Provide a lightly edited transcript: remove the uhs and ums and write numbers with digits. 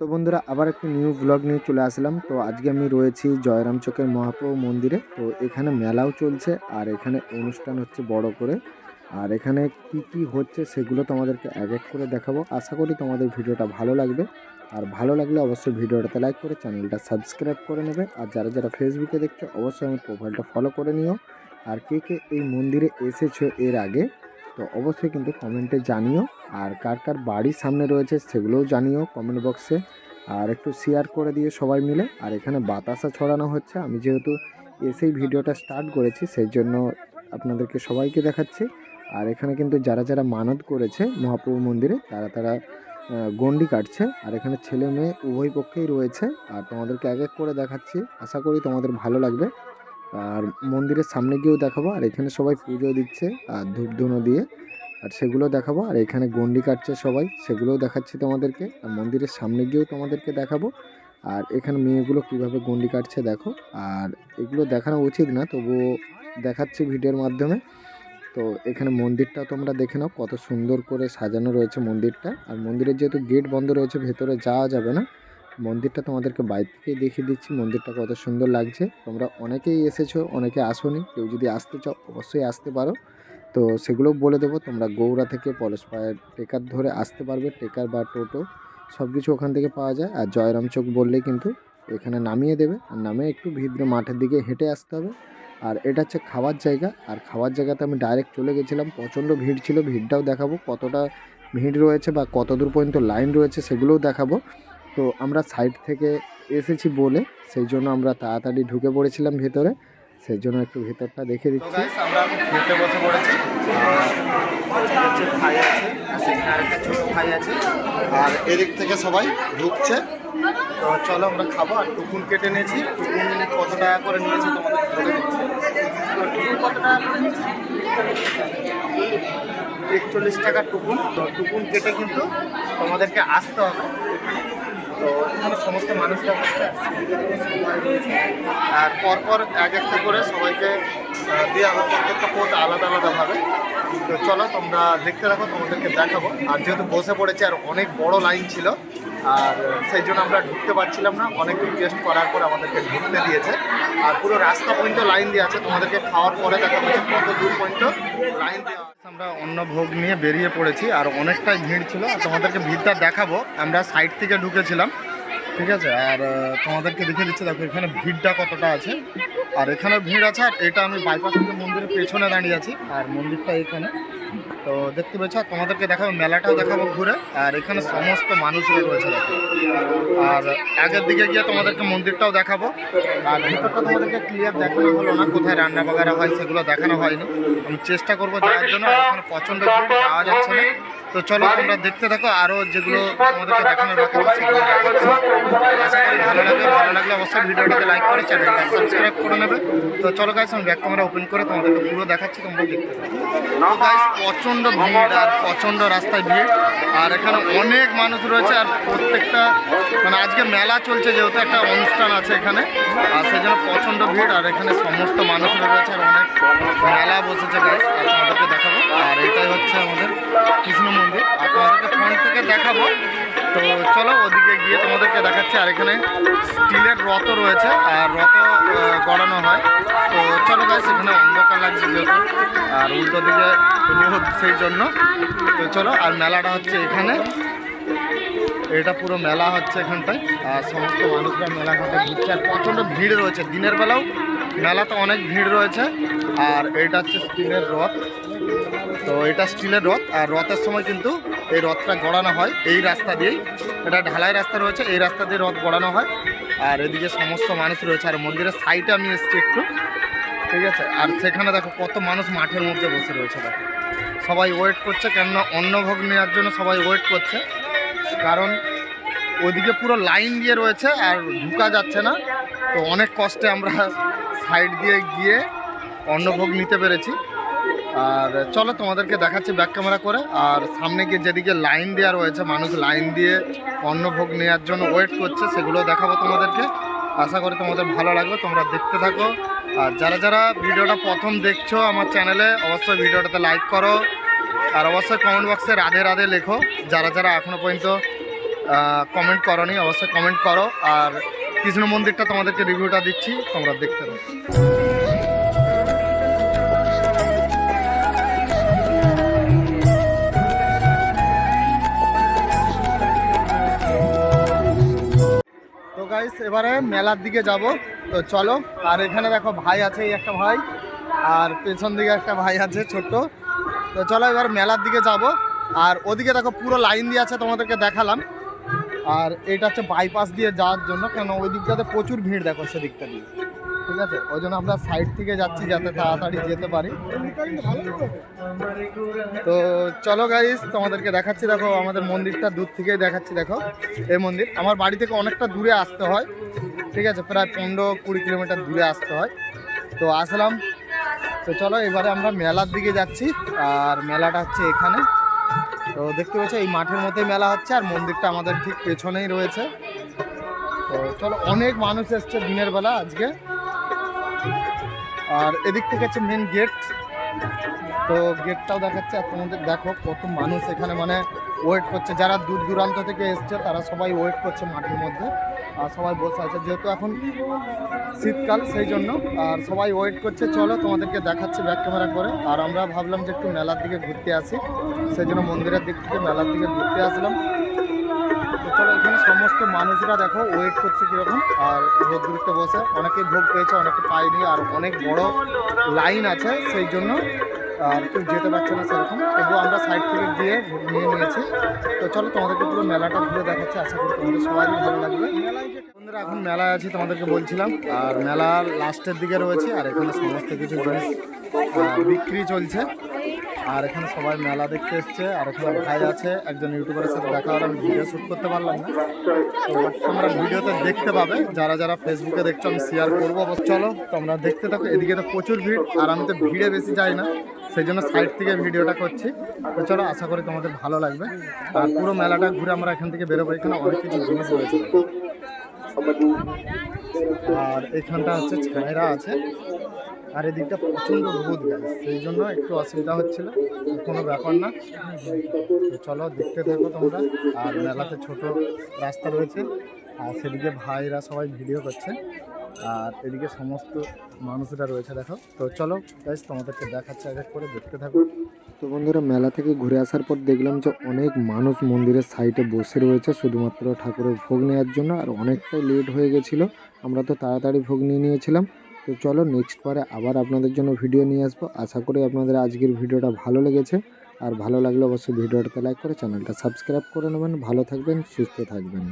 তো বন্ধুরা আবার একটি নিউ ব্লগ নিয়ে চলে আসলাম। তো আজকে আমি রয়েছি জয়রাম চকের মহাপ্রভু মন্দিরে। তো এখানে মেলাও চলছে আর এখানে অনুষ্ঠান হচ্ছে বড় করে। আর এখানে কি কি হচ্ছে সেগুলো তোমাদেরকে এক এক করে দেখাবো। আশা করি তোমাদের ভিডিওটা ভালো লাগবে। আর ভালো লাগলে অবশ্যই ভিডিওটাতে লাইক করে চ্যানেলটা সাবস্ক্রাইব করে নেবে। আর যারা যারা ফেসবুকে দেখছো অবশ্যই আমার প্রোফাইলটা ফলো করে নিও। আর কে কে এই মন্দিরে এসেছো এর আগে তো অবশ্যই কিন্তু কমেন্টে জানিও। আর কার কার বাড়ির সামনে রয়েছে সেগুলোও জানিও কমেন্ট বক্সে। আর একটু শেয়ার করে দিয়ে সবাই মিলে। আর এখানে বাতাসা ছড়ানো হচ্ছে, আমি যেহেতু এসেই ভিডিওটা স্টার্ট করেছি সেই জন্য আপনাদেরকে সবাইকে দেখাচ্ছি। আর এখানে কিন্তু যারা যারা মানত করেছে মহাপ্রভু মন্দিরে তারা তারা গণ্ডি কাটছে। আর এখানে ছেলে মেয়ে উভয় পক্ষেই রয়েছে। আর তোমাদেরকে এক এক করে দেখাচ্ছি, আশা করি তোমাদের ভালো লাগবে। আর মন্দিরের সামনে গিয়েও দেখাবো। আর এখানে সবাই পুজো দিচ্ছে আর ধূপ ধুনো দিয়ে, আর সেগুলো দেখাবো। আর এখানে গণ্ডি কাটছে সবাই, সেগুলোও দেখাচ্ছি তোমাদেরকে। আর মন্দিরের সামনে গিয়েও তোমাদেরকে দেখাবো। আর এখানে মেয়েগুলো কিভাবে গণ্ডি কাটছে দেখো। আর এগুলো দেখানো উচিত না, তবুও দেখাচ্ছি ভিডিওর মাধ্যমে। তো এখানে মন্দিরটা তোমরা দেখে নাও, কত সুন্দর করে সাজানো রয়েছে মন্দিরটা। আর মন্দিরের যেহেতু গেট বন্ধ রয়েছে ভেতরে যাওয়া যাবে না। মন্দিরটা তোমাদেরকে বাইরে থেকেই দেখিয়ে দিচ্ছি মন্দিরটা কত সুন্দর লাগছে। তোমরা অনেকেই এসেছো, অনেকে আসোনি। কেউ যদি আসতে চাও অবশ্যই আসতে পারো। তো সেগুলো বলে দেবো। তোমরা গৌড়া থেকে পলাশপাড়ার টেকার ধরে আসতে পারবে, টেকার বা টোটো সব কিছু ওখান থেকে পাওয়া যায়। আর জয়রাম চক বললেই কিন্তু এখানে নামিয়ে দেবে। আর নামে একটু ভিতরে মাঠের দিকে হেঁটে আসতে হবে। আর এটা হচ্ছে খাওয়ার জায়গা। আর খাওয়ার জায়গাতে আমি ডাইরেক্ট চলে গেছিলাম, প্রচণ্ড ভিড় ছিল। ভিড়টাও দেখাবো, কতটা ভিড় রয়েছে বা কত দূর পর্যন্ত লাইন রয়েছে সেগুলোও দেখাবো। তো আমরা সাইড থেকে এসেছি বলে সেই জন্য আমরা তাড়াতাড়ি ঢুকে পড়েছিলাম ভেতরে। সেই জন্য একটু ভেতরটা দেখে দিচ্ছি। আমরা খেতে বসে পড়েছি। ভাই আছে, সেখানে আরেকটা ছোটো ভাই আছে, আর এদিক থেকে সবাই ঢুকছে। তো চলো আমরা খাবো। আর টুকুন কেটে নিয়েছি। টুকুন কত টাকা করে নিয়েছে তোমাদের বলে দিচ্ছি। টুকুন কত টাকা করে নিয়েছি? 41 টাকা টুকুন। তো টুকুন কেটে কিন্তু তোমাদেরকে আসতে হবে। তো এখানে সমস্ত মানুষরা বসে আছে। আর পরপর এক একটা করে সবাইকে দেওয়া হবে, প্রত্যেকটা পথ আলাদা আলাদাভাবে। তো চলো তোমরা দেখতে থাকো, তোমাদেরকে দেখাবো। আর যেহেতু বসে পড়েছে আর অনেক বড় লাইন ছিল, আর সেই জন্য আমরা ঢুকতে পারছিলাম না। অনেক রিকোয়েস্ট করার পর আমাদেরকে ঢুকতে দিয়েছে। আর পুরো রাস্তা পর্যন্ত লাইন দিয়ে আছে। তোমাদেরকে খাওয়ার পরে দেখা হচ্ছে কত দূর পর্যন্ত লাইন দেওয়া আছে। আমরা অন্য ভোগ নিয়ে বেরিয়ে পড়েছি। আর অনেকটাই ভিড় ছিল। আর তোমাদেরকে ভিড়টা দেখাবো। আমরা সাইড থেকে ঢুকেছিলাম, ঠিক আছে। আর তোমাদেরকে দেখে দিচ্ছি, দেখো এখানে ভিড়টা কতটা আছে। আর এখানে ভিড় আছে। আর এটা আমি বাইপাস থেকে মন্দিরের পেছনে দাঁড়িয়ে আছি। আর মন্দিরটা এখানে তো দেখতে পেয়েছ। তোমাদেরকে দেখাবো, মেলাটাও দেখাবো ঘুরে। আর এখানে সমস্ত মানুষরা রয়েছে দেখো। আর আগের দিকে গিয়ে তোমাদেরকে মন্দিরটাও দেখাবো। আর ভিতরটা তোমাদেরকে ক্লিয়ার দেখানো হলো না, কোথায় রান্না বাগারা হয় সেগুলো দেখানো হয়নি। আমি চেষ্টা করবো যাওয়ার জন্য। আর ওখানে প্রচণ্ড ভিড়, যাওয়া যাচ্ছে না। তো চলো তোমরা দেখতে থাকো। আরও যেগুলো তোমাদেরকে দেখানোর বাকি আছে সেগুলো দেখাচ্ছি। আশা করি ভালো লাগবে। ভালো লাগলে অবশ্যই ভিডিওটাকে লাইক করে চ্যানেলটা সাবস্ক্রাইব করে নেবে। তো চলো গাইস, আমি ব্যাক ক্যামেরা ওপেন করে তোমাদেরকে পুরো দেখাচ্ছি, তোমরা দেখতে থাকো। তো গাইস প্রচণ্ড ভিড় আর প্রচণ্ড রাস্তায় ভিড়। আর এখানে অনেক মানুষ রয়েছে। আর প্রত্যেকটা মানে আজকে মেলা চলছে, যেহেতু একটা অনুষ্ঠান আছে এখানে, আর সেই জন্য প্রচণ্ড ভিড়। আর এখানে সমস্ত মানুষরা রয়েছে। আর অনেক মেলা বসেছে গাইস, আর তোমাদেরকে দেখাবো। আর এটাই হচ্ছে আমাদের কৃষ্ণ মন্দির। আর তোমাদেরকে ফ্রন্ট থেকে দেখাবো। তো চলো ওদিকে গিয়ে তোমাদেরকে দেখাচ্ছি। আর এখানে স্টিলের রথ রয়েছে, আর রথ গড়ানো হয়। তো চলো গাইস, এখানে অন্ধকার লাগছে যেহেতু, আর উল্টো দিকে রোদ, সেই জন্য। তো চলো। আর মেলাটা হচ্ছে এখানে, এটা পুরো মেলা হচ্ছে এখানটায়। আর সমস্ত মানুষরা মেলাঘাটে ঘুরছে। আর প্রচণ্ড ভিড় রয়েছে, দিনের বেলাও মেলাতে অনেক ভিড় রয়েছে। আর এটা হচ্ছে স্টিলের রথ। তো এটা স্টিলের রথ। আর রথের সময় কিন্তু এই রথটা গড়ানো হয় এই রাস্তা দিয়েই। এটা ঢালাই রাস্তা রয়েছে, এই রাস্তা দিয়ে রথ গড়ানো হয়। আর এদিকে সমস্ত মানুষ রয়েছে। আর মন্দিরের সাইডে আমি এসেছি একটু, ঠিক আছে। আর সেখানে দেখো কত মানুষ মাঠের মধ্যে বসে রয়েছে। দেখো সবাই ওয়েট করছে, কেননা অন্নভোগ নেওয়ার জন্য সবাই ওয়েট করছে। কারণ ওইদিকে পুরো লাইন দিয়ে রয়েছে আর ঢুকা যাচ্ছে না। তো অনেক কষ্টে আমরা সাইড দিয়ে গিয়ে অন্নভোগ নিতে পেরেছি। আর চলো তোমাদেরকে দেখাচ্ছি ব্যাক ক্যামেরা করে। আর সামনে গিয়ে যেদিকে লাইন দেওয়া রয়েছে, মানুষ লাইন দিয়ে অন্নভোগ নেওয়ার জন্য ওয়েট করছে, সেগুলো দেখাবো তোমাদেরকে। আশা করি তোমাদের ভালো লাগবে, তোমরা দেখতে থাকো। আর যারা যারা ভিডিওটা প্রথম দেখছো আমার চ্যানেলে, অবশ্যই ভিডিওটাতে লাইক করো। আর অবশ্যই কমেন্ট বক্সে রাধে রাধে লেখো। যারা যারা এখনও পর্যন্ত কমেন্ট করনি, অবশ্যই কমেন্ট করো। আর কৃষ্ণ মন্দিরটা তোমাদেরকে রিভিউটা দিচ্ছি, তোমরা দেখতে পারো। তো গাইস এবারে মেলার দিকে যাব, তো চলো। আর এখানে দেখো ভাই আছে, এই একটা ভাই, আর পেছন দিকে একটা ভাই আছে ছোট্ট। তো চলো এবার মেলার দিকে যাব। আর ওদিকে দেখো পুরো লাইন দিয়ে আছে, তোমাদেরকে দেখালাম। আর এটা হচ্ছে বাইপাস দিয়ে যাওয়ার জন্য, কেন ওই দিকটাতে প্রচুর ভিড় দেখো সেদিকটা দিয়ে, ঠিক আছে? ওই জন্য আমরা সাইড থেকে যাচ্ছি যাতে তাড়াতাড়ি যেতে পারি। তো চলো গাইস তোমাদেরকে দেখাচ্ছি, দেখো আমাদের মন্দিরটা দূর থেকেই দেখাচ্ছি। দেখো এই মন্দির আমার বাড়ি থেকে অনেকটা দূরে আসতে হয়, ঠিক আছে? প্রায় 15-20 কিলোমিটার দূরে আসতে হয়। তো আসলাম। তো চলো এবারে আমরা মেলার দিকে যাচ্ছি। আর মেলাটা হচ্ছে এখানে, তো দেখতে পাচ্ছ এই মাঠের মধ্যে মেলা হচ্ছে, আর মন্দিরটা আমাদের ঠিক পেছনেই রয়েছে। তো চলো, অনেক মানুষ এসছে দিনের বেলা আজকে। আর এদিক থেকে হচ্ছে মেন গেট, তো গেটটাও দেখাচ্ছে। আর তোমাদের দেখো কত মানুষ এখানে মানে ওয়েট করছে, যারা দূর দূরান্ত থেকে এসছে তারা সবাই ওয়েট করছে মাঠের মধ্যে। আর সবাই বসে আছে, যেহেতু এখন শীতকাল সেই জন্য, আর সবাই ওয়েট করছে। চলো তোমাদেরকে দেখাচ্ছি ব্যাক ক্যামেরা করে। আর আমরা ভাবলাম যে একটু মেলার দিকে ঘুরতে আসি, সেই জন্য মন্দিরের দিক থেকে মেলার দিকে ঘুরতে আসলাম। তো চলো, এখানে সমস্ত মানুষরা দেখো ওয়েট করছে কীরকম। আর রোদ্দুরিতে বসে অনেকেই ভোগ পেয়েছে, অনেকে পায়নি। আর অনেক বড় লাইন আছে, সেই জন্য আর কেউ যেতে পারছে না সেরকম। তবুও আমরা সাইড থেকে গিয়ে নিয়ে নিয়েছি। তো চলো তোমাদেরকে পুরো মেলাটা ঘুরে দেখাচ্ছি, আশা করি তোমাদের সবারই ভালো লাগবে। বন্ধুরা এখন মেলায় আছি তোমাদেরকে বলছিলাম, আর মেলার লাস্টের দিকে রয়েছে। আর এখানে সমস্ত কিছু জিনিস বিক্রি চলছে। আর এখানে সবাই মেলা দেখতে এসছে। আর এখানে ভাই আছে, একজন ইউটিউবারের সাথে দেখা হলো, আমি ভিডিও শ্যুট করতে পারলাম না। তো তোমরা ভিডিওতে দেখতে পাবে, যারা যারা ফেসবুকে দেখছো আমি শেয়ার করবো। চলো তোমরা দেখতে থাকো। এদিকে তো প্রচুর ভিড়, আর আমি তো ভিড়ে বেশি যাই না, সেই জন্য সাইড থেকে ভিডিওটা করছি। তো চলো, আশা করি তোমাদের ভালো লাগবে। আর পুরো মেলাটা ঘুরে আমরা এখান থেকে বেরোবো। এখানে অনেক কিছু জিনিস রয়েছে। আর এখানটা হচ্ছে ছায়রা আছে, আর এদিকটা প্রচণ্ড রোদ গেছে, সেই জন্য একটু অসুবিধা হচ্ছিল। কোনো ব্যাপার না। তো চলো দেখতে থাকো তোমরা। আর মেলাতে ছোট রাস্তা রয়েছে, আর সেদিকে ভাইরা সবাই ভিডিও করছে। আর এদিকে সমস্ত মানুষরা রয়েছে দেখো। তো চলো গাইস তোমাদেরকে দেখাচ্ছে, এক এক করে দেখতে থাকো। তো বন্ধুরা মেলা থেকে ঘুরে আসার পর দেখলাম যে অনেক মানুষ মন্দিরের সাইডে বসে রয়েছে শুধুমাত্র ঠাকুরের ভোগ নেওয়ার জন্য। আর অনেকটাই লেট হয়ে গেছিলো, আমরা তো তাড়াতাড়ি ভোগ নিয়ে নিয়েছিলাম। তো চলো নেক্সট পরে আবার আপনাদের জন্য ভিডিও নিয়ে আসবো। আশা করি আপনাদের আজকের ভিডিওটা ভালো লেগেছে। আর ভালো লাগলে অবশ্যই ভিডিওটাতে লাইক করে চ্যানেলটা সাবস্ক্রাইব করে নেবেন। ভালো থাকবেন, সুস্থ থাকবেন।